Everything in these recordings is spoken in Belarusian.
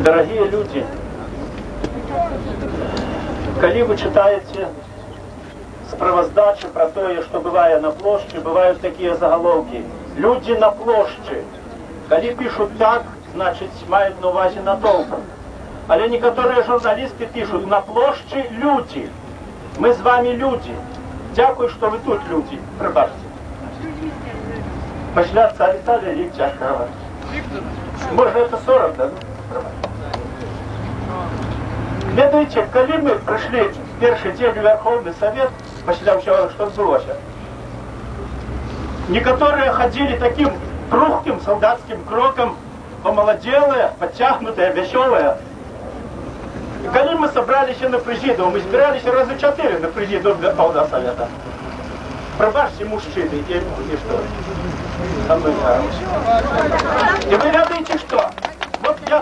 Дорогие люди, коли вы читаете справоздачи про то, что бывает на площади, бывают такие заголовки. Люди на площади. Коли пишут так, значит, мають на увазі натовпу. Але некоторые журналисты пишут, на площади люди. Мы с вами люди. Дякую, что вы тут люди. Пробачьте. Пошля царь Италии, рік тяжко говорить. Может, это 40, да? Ведаете, коли мы пришли в первый день в Верховный Совет, пошля всего, что сбылося, некоторые ходили таким прухким солдатским кроком, помолоделые, подтягнутые, веселые. И когда мы собрались на президиум, мы собирались раза 4 на президиум Верховного Совета. Пробачьте, мужчины, и что? Со мной и вы видите, что? Вот я...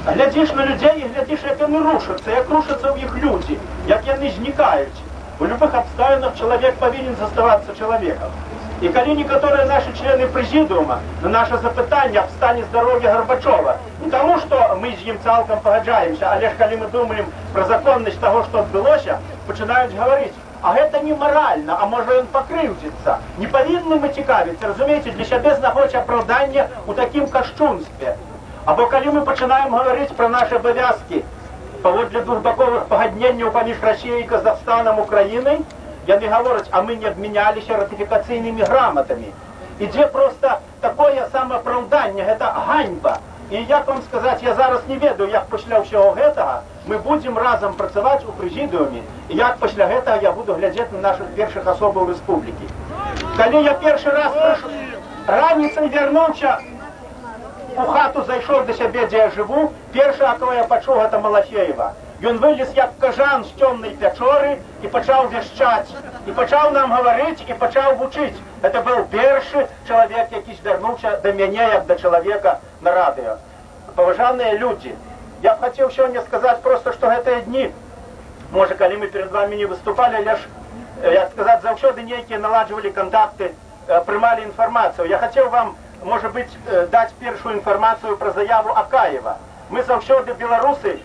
Глядишь на людей і глядиш, як вони рушаться, як рушаться в їх люди, як вони зникають. У любых обставинах человек повинен заставаться человеком. И коли некоторые наши члены президиума на наше запитання в стані здоров'я Горбачова, не тому, що ми з ним цілком погоджаємося, але ж коли ми думаємо про законність того, що відбулося, починають говорити, а це не морально, а може він покривдиться. Не повинні ми цікавитися, розумієте, для себе знаходять оправдання у таким кощунстві. Або коли ми починаємо говорити про наші обов'язки поводле двухбоковых погодненняў паміж Россией, Казахстаном, Украиной, яны говорят, а мы не обменялись ратификацийными грамотами. И где просто такое самооправдание, это ганьба. И як вам сказать, я зараз не ведаю, як після всього гэтага мы будем разом працаваць у президиуме, и як після гэтага я буду глядзець на наших першых особаў республики. Коли я первый раз пришел, раніцай вернуўся, у хату зайшов до себе, де я живу, першого, кого я почув, это Малафеева. Він виліз як кажан з темної печори і почав віщати. І почав нам говорити, і почав вчити. Це був перший чоловік, який звернувся до мене, як до чоловіка на радіо. Поважані люди, я б хотів сьогодні сказати просто, що ці дні, може, коли ми перед вами не виступали, лише, як сказати, завжди ніякі наладжували контакти, приймали інформацію. Я хотів вам, може бути, дати першу інформацію про заяву Акаєва. Ми завжди, білоруси,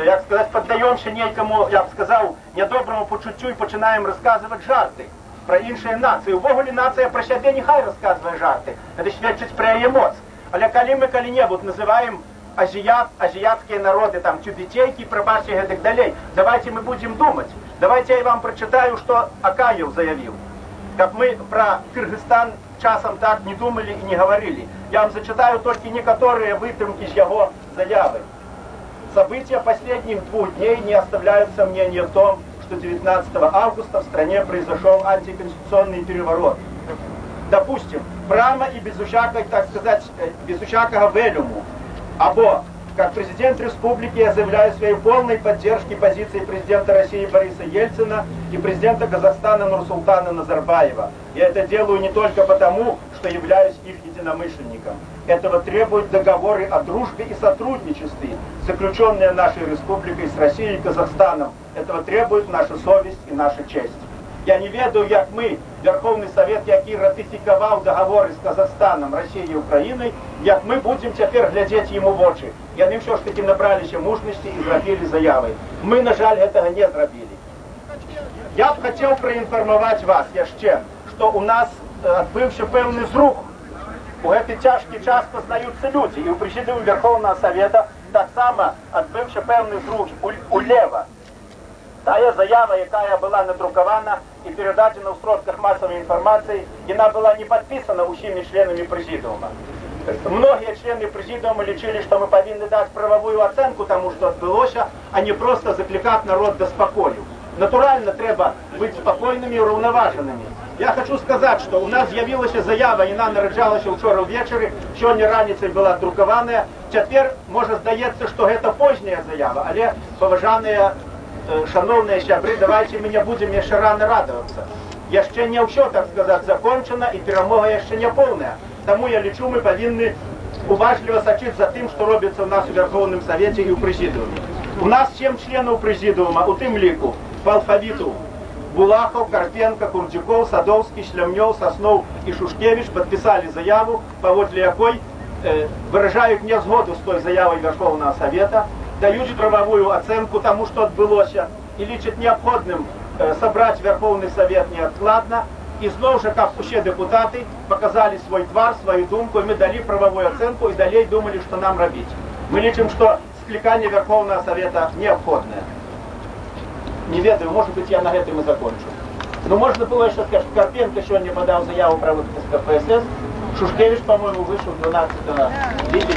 як сказати, піддаємося ніякому, я б сказав, недоброму почуттю і починаємо розказувати жарти про інші нації. Увогуле нація про себе нехай розказує жарти. Це свідчить про її моц. Але коли ми коли-небудь називаємо азиатские народы, там, тюбетейки, пробачьте и так далее, давайте мы будем думать. Давайте я вам прочитаю, что Акаев заявил. Как мы про Кыргызстан часом так не думали и не говорили. Я вам зачитаю только некоторые вытримки из его заявы. События последних 2 дней не оставляют сомнений в том, что 19 августа в стране произошел антиконституционный переворот. Допустим, прямо и без усякой, так сказать, без усякого велюму. Або, как президент республики, я заявляю своей полной поддержки позиции президента России Бориса Ельцина и президента Казахстана Нурсултана Назарбаева. Я это делаю не только потому, что являюсь их единомышленником. Этого требуют договоры о дружбе и сотрудничестве, заключенные нашей республикой с Россией и Казахстаном. Этого требует наша совесть и наша честь. Я не ведаю, як ми, Верховний Совет, який ратифікував договори з Казахстаном, Росією і Україною, як ми будемо тепер глядіти йому в очі. Яны все ж таки набралися мужності і зробили заяви. Ми, на жаль, этого не зробили. Я б хотів проінформувати вас ще, що у нас відбувся певний зрух. У цей тяжкий час познаються люди. І у президіумі Верховного Совета так само відбувся певний зрух у Лева. Та заява, яка була надрукована і передадена у сродках масової інформації, вона була не підписана усіма членами президіума. Многие члены президиума лечили, что мы повинны дать правовую оценку тому, что отбылося, а не просто закликать народ до спокою. Натурально треба быть спокойными и уравноваженными. Я хочу сказать, что у нас з'явилася заява, вона народжалася вчора ввечері, сьогодні раніцей була друкована. Тепер, може, здається, що це позня заява, але, поважані, шановні сябри, давайте ми не будемо ще рано радуватися. Ще не все, так сказати, закончено, і перемога ще не повна. Тому я лічу, ми повинні уважливо сочити за тим, що робиться у нас у Верховному Совєті і у президіумі. У нас 7 членів президіума, у тим ліку, по алфавіту. Булахов, Карпенко, Курдюков, Садовский, Шлемнев, Соснов и Шушкевич подписали заяву, поводле якой выражают незгоду с той заявой Верховного Совета, дают правовую оценку тому, что отбылося, и лічат необходимым собрать Верховный Совет неоткладно, и снова же, как все депутаты, показали свой твар, свою думку, и мы дали правовую оценку, и далее думали, что нам робить. Мы лічим, что скликание Верховного Совета необходное. Не ведаю, может быть, я на этом и закончу. Но можно было еще сказать, что Карпенко сегодня подал заяву про выпуск КПСС, Шушкевич, по-моему, вышел 12 липня.